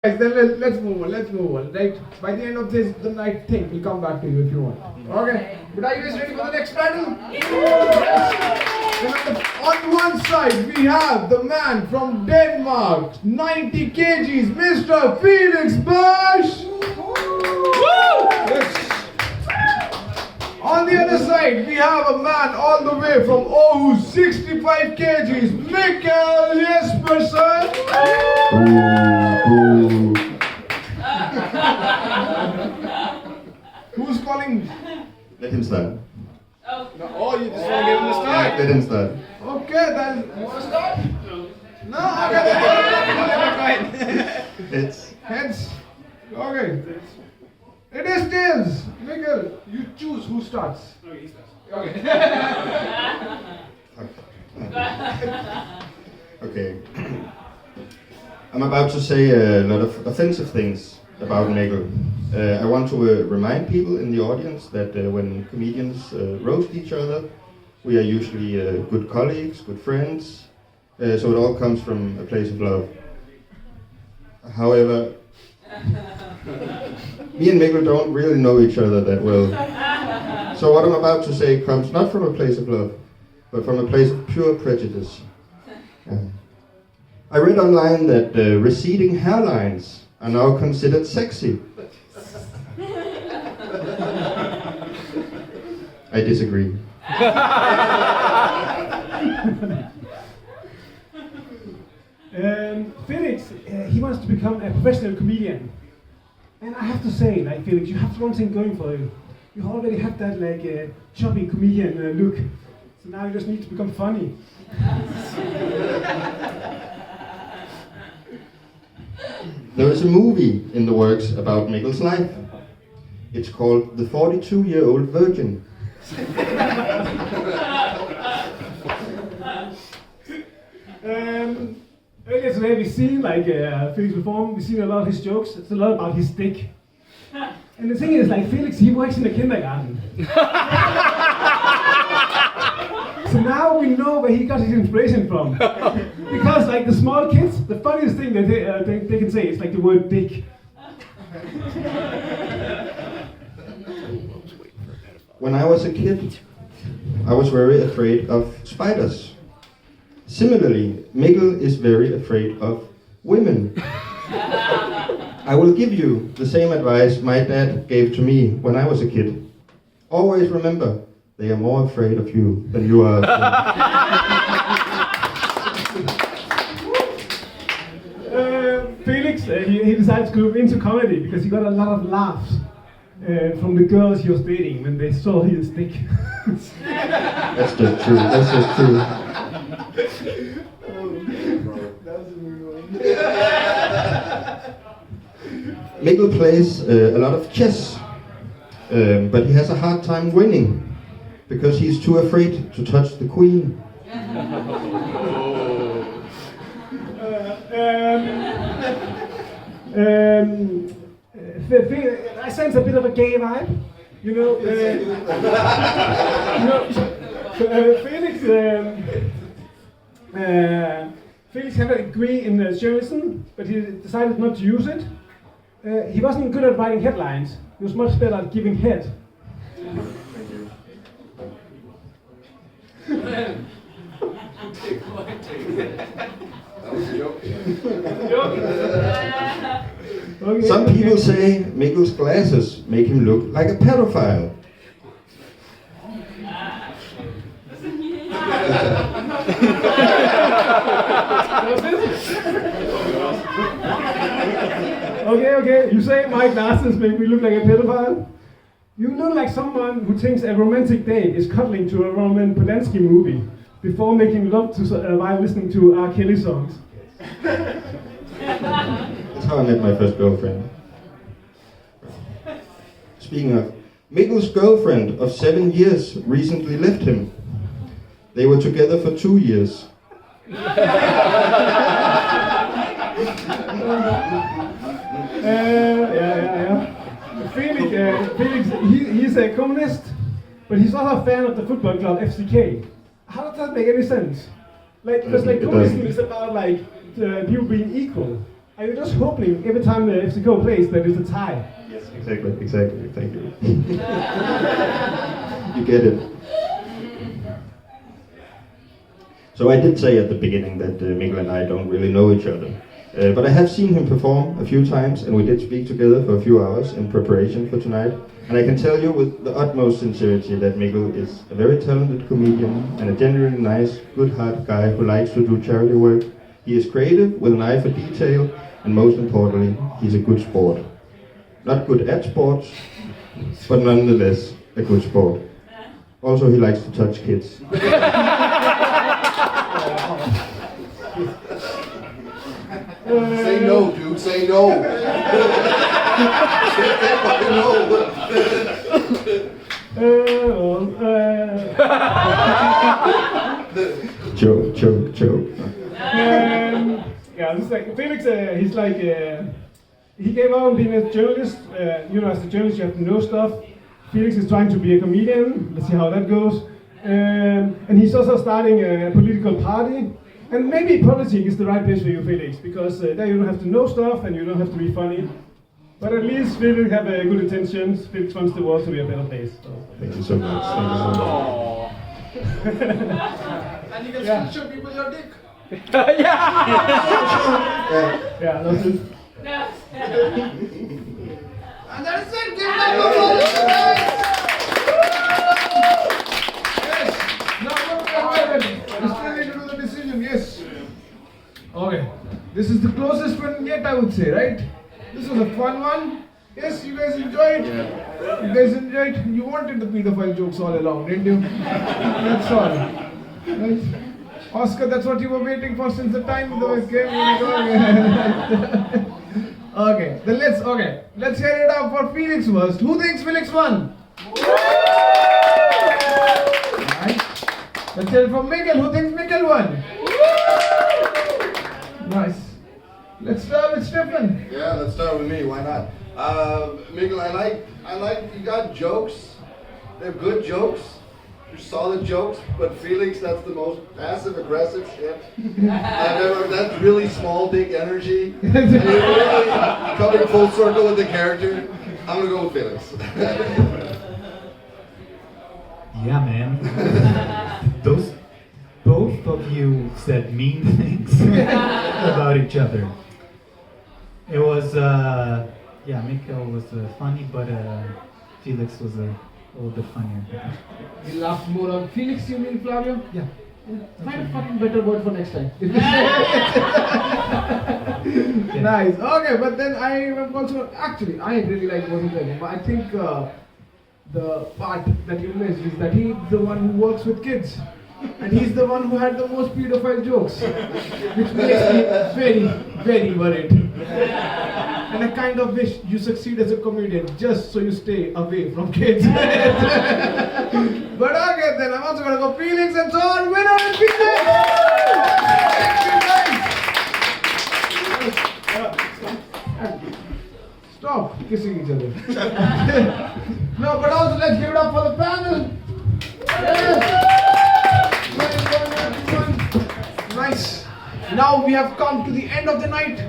Guys, then let's move on. Right? By the end of this, the night thing will come back to you if you want. Okay? But are you guys ready for the next battle? Yes! On one side, we have the man from Denmark, 90 kgs, Mr. Felix Bush! Yes. On the other side, we have a man all the way from Aarhus, 65 kgs, Mikkel Jespersen! Who's calling? Let him start. Oh, you just want to give him the start? Let him start. Okay, then. You want to start? No? Okay, then. It's Heads. Okay. It is tails. Mikkel, you choose who starts. Okay, he starts. Okay. okay. I'm about to say a lot of offensive things about Mikkel. I want to remind people in the audience that when comedians roast each other, we are usually good colleagues, good friends, so it all comes from a place of love. However, me and Mikkel don't really know each other that well. So what I'm about to say comes not from a place of love, but from a place of pure prejudice. I read online that receding hairlines are now considered sexy. I disagree. Felix, he wants to become a professional comedian. And I have to say, like, Felix, you have one thing going for you. You already have that, like, chubby comedian look. So now you just need to become funny. There is a movie in the works about Mikkel's life. It's called The 42-Year-Old Virgin. Earlier today we seen, like, Felix perform, we seen a lot of his jokes. It's a lot about his dick. And the thing is, like, Felix, he works in the kindergarten. So now we know where he got his inspiration from. Because, like, the small kids, the funniest thing that they can say is, like, the word dick. When I was a kid, I was very afraid of spiders. Similarly, Mikkel is very afraid of women. I will give you the same advice my dad gave to me when I was a kid. Always remember, they are more afraid of you than you are of them. Felix, he decided to go into comedy because he got a lot of laughs from the girls he was dating when they saw his dick. That's just true. That's just true. Mikkel plays a lot of chess, but he has a hard time winning because he's too afraid to touch the queen. I sense a bit of a gay vibe, you know. Felix had a degree in journalism, but he decided not to use it. He wasn't good at writing headlines. He was much better at giving head. Okay. Some people say Mikkel's glasses make him look like a pedophile. Okay, you say my glasses make me look like a pedophile? You look like someone who thinks a romantic date is cuddling to a Roman Polanski movie before making love to while listening to R. Kelly songs. That's how I met my first girlfriend. Speaking of, Mikkel's girlfriend of 7 years recently left him. They were together for 2 years. Felix, he's a communist, but he's also a fan of the football club FCK. How does that make any sense? Like, because like communism is about like people being equal. Are you just hoping every time the FCK plays that it's a tie? Yes, exactly. Thank you. You get it. So I did say at the beginning that Mikkel and I don't really know each other. But I have seen him perform a few times, and we did speak together for a few hours in preparation for tonight. And I can tell you with the utmost sincerity that Mikkel is a very talented comedian and a genuinely nice, good-hearted guy who likes to do charity work. He is creative with an eye for detail, and most importantly, he's a good sport. Not good at sports, but nonetheless a good sport. Also, he likes to touch kids. Say no, dude. Say no. Say fucking no. Joke. Yeah, it's like Felix. He's like he gave up on being a journalist. As a journalist, you have to know stuff. Felix is trying to be a comedian. Let's see how that goes. And he's also starting a political party. And maybe politics is the right place for you, Felix, because there you don't have to know stuff and you don't have to be funny. But at least Felix have good intentions. Felix wants the world to be a better place. So. Thank you so much. And you can still show people your dick. Yeah, that's it. And that's it. Give them a roll of applause. Yes. Now look at it. We still need to do the decision. Yes. Okay. This is the closest one yet, I would say, right? This was a fun one. Yes, you guys enjoyed? Yeah. You guys enjoyed? You wanted the pedophile jokes all along, didn't you? That's all. Right? Oscar, that's what you were waiting for since the time the game was going. Okay, then let's hear it out for Felix first. Who thinks Felix won? Right. Let's hear it from Mikkel. Who thinks Mikkel won? Nice. Let's start with Stefan. Yeah, let's start with me. Why not? Mikkel, I like you got jokes. They're good jokes. They're solid jokes. But Felix, that's the most passive aggressive shit I've ever. That's really small dick energy. And you're really coming full circle with the character. I'm gonna go with Felix. Yeah, man. Both of you said mean things about each other. It was, Mikkel was funny, but Felix was a little bit funnier. You laughed more on Felix, you mean, Flavio? Yeah. Find a fucking better word for next time. Nice. Okay, but then I am also actually I really like what he did. But I think the part that you missed is that he's the one who works with kids. And he's the one who had the most pedophile jokes, which makes me very, very worried. And I kind of wish you succeed as a comedian just so you stay away from kids. But okay, then I'm also gonna go Felix and so on. Winner is Felix! Thank you, guys! Stop kissing each other. No, but also let's give it up for the panel. Yes. Nice. Now we have come to the end of the night.